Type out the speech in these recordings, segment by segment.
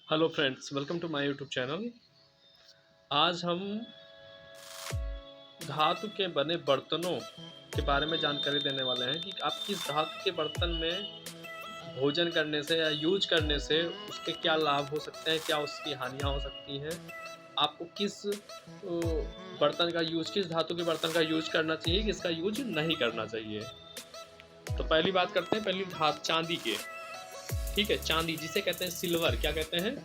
Hello friends, welcome to my YouTube channel. आज हम धातु के बने बर्तनों के बारे में जानकारी देने वाले हैं कि आप किस धातु के बर्तन में भोजन करने से या यूज करने से उसके क्या लाभ हो सकते हैं, क्या उसकी हानियाँ हो सकती हैं। आपको किस बर्तन का यूज, किस धातु के बर्तन का यूज करना चाहिए, किसका यूज नहीं करना चाहिए। तो पहली बात करते हैं पहली धातु चांदी के। ठीक है, चांदी जिसे कहते हैं सिल्वर, क्या कहते हैं?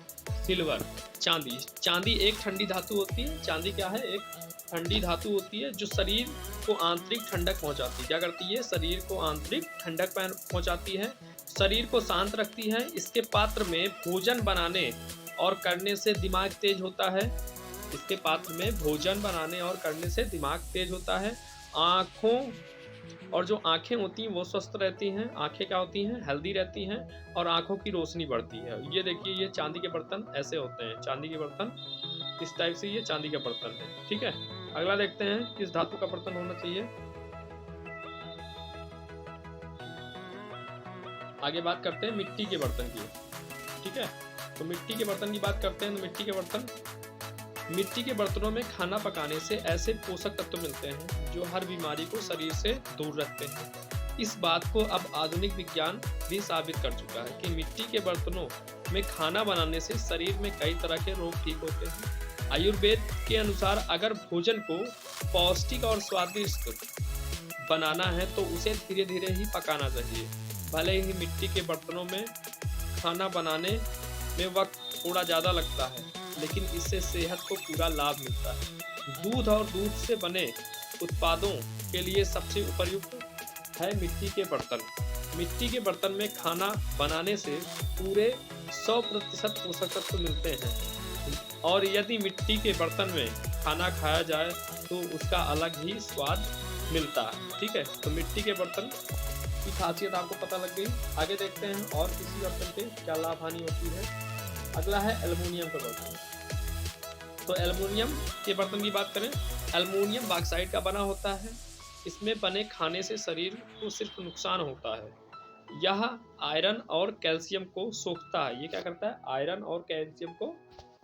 सिल्वर। चांदी चांदी एक ठंडी धातु होती है। चांदी क्या है? एक ठंडी धातु होती है जो शरीर को आंतरिक ठंडक पहुंचाती है। क्या करती है? शरीर को आंतरिक ठंडक पहुंचाती है, शरीर को शांत रखती है। इसके पात्र में भोजन बनाने और करने से दिमाग तेज होता है। इसके पात्र में भोजन बनाने और करने से दिमाग तेज होता है। आँखों और जो आँखें होती हैं वो स्वस्थ रहती हैं। आँखें क्या होती हैं? हेल्दी रहती हैं और आँखों की रोशनी बढ़ती है। ये देखिए, ये चांदी के बर्तन ऐसे होते हैं। चांदी के बर्तन इस टाइप से, ये चांदी का बर्तन है। ठीक है, अगला देखते हैं किस धातु का बर्तन होना चाहिए। आगे बात करते हैं मिट्टी के बर्तन की। ठीक है, तो मिट्टी के बर्तन की बात करते हैं। तो मिट्टी के बर्तनों में खाना पकाने से ऐसे पोषक तत्व मिलते हैं जो हर बीमारी को शरीर से दूर रखते हैं। इस बात को अब आधुनिक विज्ञान भी साबित कर चुका है कि मिट्टी के बर्तनों में खाना बनाने से शरीर में कई तरह के रोग ठीक होते हैं। आयुर्वेद के अनुसार अगर भोजन को पौष्टिक और स्वादिष्ट बनाना है तो उसे धीरे धीरे ही पकाना चाहिए। भले ही मिट्टी के बर्तनों में खाना बनाने में वक्त थोड़ा ज़्यादा लगता है, लेकिन इससे सेहत को पूरा लाभ मिलता है। दूध और दूध से बने उत्पादों के लिए सबसे उपयुक्त है मिट्टी के बर्तन। मिट्टी के बर्तन में खाना बनाने से पूरे 100% पोषक तत्व मिलते हैं और यदि मिट्टी के बर्तन में खाना खाया जाए तो उसका अलग ही स्वाद मिलता है। ठीक है, तो मिट्टी के बर्तन की खासियत आपको पता लग गई। आगे देखते हैं और किसी बर्तन के क्या लाभ हानि होती है। अगला है एल्युमिनियम का बर्तन। तो एल्युमिनियम के बर्तन की बात करें, एल्युमिनियम बॉक्साइट का बना होता है। इसमें बने खाने से शरीर को सिर्फ नुकसान होता है। यह आयरन और कैल्शियम को सोखता है। ये क्या करता है? आयरन और कैल्शियम को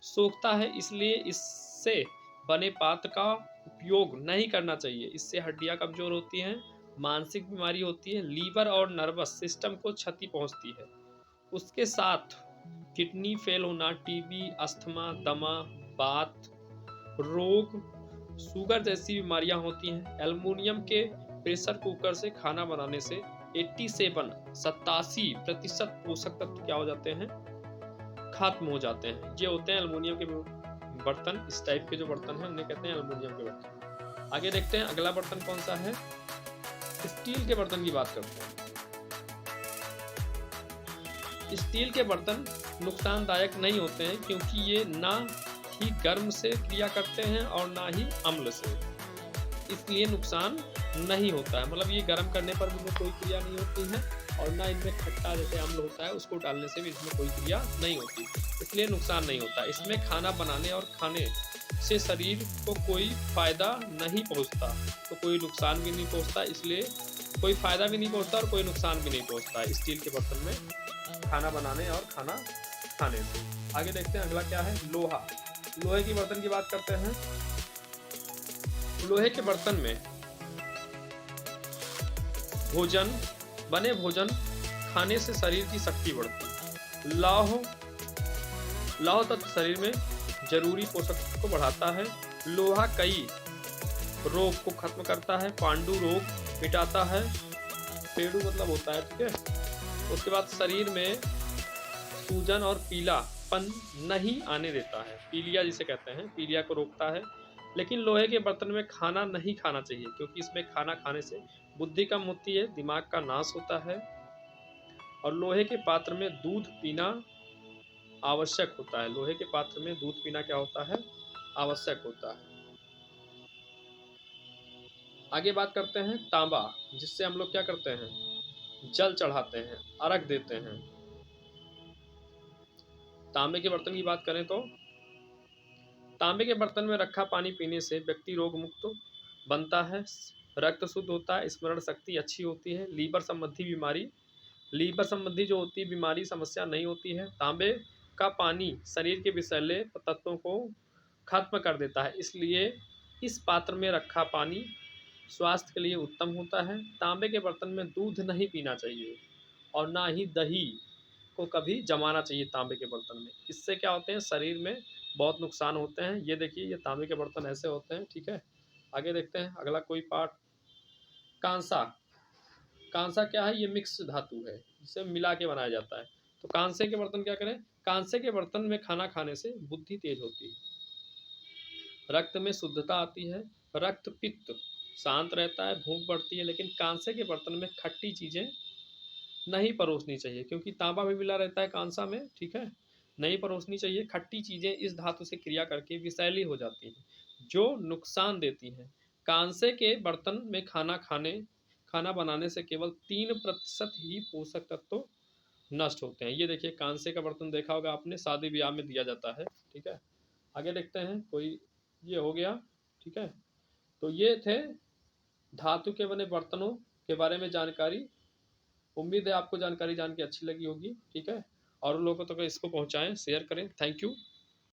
सोखता है, इसलिए इससे बने पात्र का उपयोग नहीं करना चाहिए। इससे हड्डियां कमजोर होती हैं, मानसिक बीमारी होती है, लीवर और नर्वस सिस्टम को क्षति पहुंचती है। उसके साथ किडनी फेल होना, टीबी, अस्थमा, दमा, बात रोग, शुगर जैसी बीमारियां होती हैं। एल्युमिनियम के प्रेशर कुकर से खाना बनाने से 87% पोषक तत्व क्या हो जाते हैं? खत्म हो जाते हैं। ये होते हैं एल्युमिनियम के बर्तन। इस टाइप के जो बर्तन हैं उन्हें कहते हैं एल्युमिनियम के बर्तन। आगे देखते हैं अगला बर्तन कौन सा है। स्टील के बर्तन की बात करते हैं। स्टील के बर्तन नुकसानदायक नहीं होते हैं क्योंकि ये ना ही गर्म से क्रिया करते हैं और ना ही अम्ल से, इसलिए नुकसान नहीं होता है। मतलब ये गर्म करने पर इनमें कोई क्रिया नहीं होती है और ना इनमें खट्टा जैसे अम्ल होता है उसको डालने से भी इसमें कोई क्रिया नहीं होती, इसलिए नुकसान नहीं होता। इसमें खाना बनाने और खाने से शरीर को कोई फायदा नहीं पहुंचता, तो कोई नुकसान भी नहीं पहुंचता। इसलिए कोई फायदा भी नहीं पहुंचता और कोई नुकसान भी नहीं पहुंचता स्टील के बर्तन में खाना बनाने और खाना खाने से। आगे देखते हैं अगला क्या है। लोहा। लोहे की बर्तन की बात करते हैं। लोहे के बर्तन में भोजन खाने से शरीर की शक्ति बढ़ती है। लौह तत्व शरीर में जरूरी पोषक को बढ़ाता है। लोहा कई रोग को खत्म करता है, पांडु रोग मिटाता है। पेड़ू मतलब होता है, ठीक है। उसके बाद शरीर में सूजन और पीलापन नहीं आने देता है। पीलिया जिसे कहते हैं, पीलिया को रोकता है। लेकिन लोहे के बर्तन में खाना नहीं खाना चाहिए क्योंकि इसमें खाना खाने से बुद्धि कम होती है, दिमाग का नाश होता है और लोहे के पात्र में दूध पीना आवश्यक होता है। लोहे के पात्र में दूध पीना क्या होता है? आवश्यक होता है। आगे बात करते हैं तांबा, जिससे हम लोग क्या करते हैं? जल चढ़ाते हैं, अर्घ देते हैं। तांबे के बर्तन की बात करें तो तांबे के बर्तन में रखा पानी पीने से व्यक्ति रोग मुक्त बनता है, रक्त शुद्ध होता है, स्मरण शक्ति अच्छी होती है, लीवर संबंधी जो होती है बीमारी समस्या नहीं होती है। तांबे का पानी शरीर के विषैले तत्वों को खत्म कर देता है, इसलिए इस पात्र में रखा पानी स्वास्थ्य के लिए उत्तम होता है। तांबे के बर्तन में दूध नहीं पीना चाहिए और ना ही दही को कभी जमाना चाहिए तांबे के बर्तन में। इससे क्या होते हैं, शरीर में बहुत नुकसान होते हैं। ये देखिए, ये तांबे के बर्तन ऐसे होते हैं, ठीक है। आगे देखते हैं अगला कोई पार्ट। कांसा। कांसा क्या है, ये मिक्स धातु है, इसे मिला के बनाया जाता है। तो कांसे के बर्तन क्या करें, कांसे के बर्तन में खाना खाने से बुद्धि तेज होती है, रक्त में शुद्धता आती है, रक्त पित्त शांत रहता है, भूख बढ़ती है। लेकिन कांसे के बर्तन में खट्टी चीजें नहीं परोसनी चाहिए, क्योंकि तांबा भी मिला रहता है कांसा में, ठीक है। नहीं परोसनी चाहिए। खट्टी चीजें इस धातु से क्रिया करके विषैली हो जाती हैं, जो नुकसान देती हैं। कांसे के बर्तन में खाना बनाने से केवल 3% ही पोषक तत्व नष्ट होते हैं। ये देखिए, कांसे का बर्तन देखा होगा आपने, शादी ब्याह में दिया जाता है, ठीक है। आगे देखते हैं कोई, ये हो गया, ठीक है। तो ये थे धातु के बने बर्तनों के बारे में जानकारी। उम्मीद है आपको जानकारी जान के अच्छी लगी होगी, ठीक है। और लोगों तक इसको पहुंचाएं, शेयर करें। Thank you.